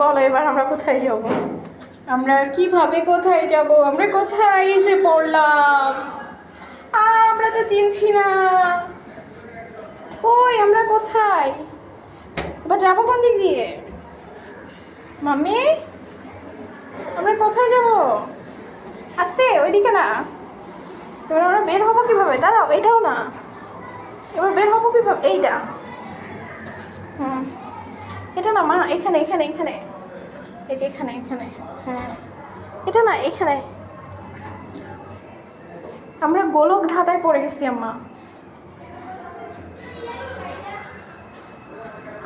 বলো এবার আমরা কোথায় যাব? আমরা কিভাবে কোথায় যাব? আমরা কোথায় এসে পড়লাম? আমরা তো চিনছি না। কই আমরা কোথায়? এবার যাবো কোন দিক দিয়ে? মাম্মি, আমরা কোথায় যাব? আস্তে, ওইদিকে না। এবার আমরা বের হবো কিভাবে? দাঁড়াও, এটাও না। এবার বের হবো কিভাবে? এইটা। এটা না মা, এখানে এখানে এখানে, এই যে এখানে এখানে। হ্যাঁ, এটা না, এখানে। আমরা গোলক ধাঁধায় পড়ে গেছি আম্মা।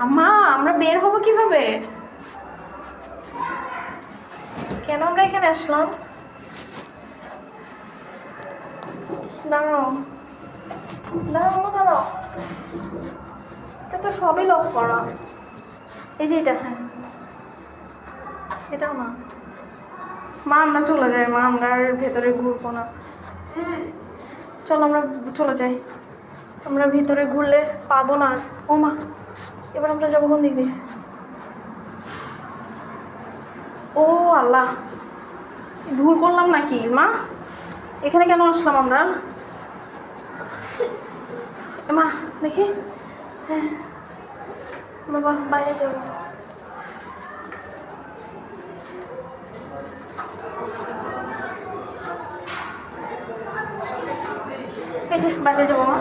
আম্মা, আমরা বের হবো কিভাবে? কেন আমরা এখানে আসলাম? দাঁড়াও দাঁড়াও আম্মা, দাঁড়াও। এটা তো সবই লক করা। এই যে এটা, হ্যাঁ, এটাও না। মা আমরা চলে যাই, মা আমরা আর ভেতরে ঘুরবো না। হ্যাঁ, চলো আমরা চলে যাই। আমরা ভিতরে ঘুরলে পাবো না আর। ও মা, এবার আমরা যাবো কোন দিক দিয়ে? ও আল্লাহ, ভুল করলাম নাকি মা? এখানে কেন আসলাম আমরা? মা দেখি। হ্যাঁ বাবা, বাইরে যাব। এই যে বাইরে যাবো মা।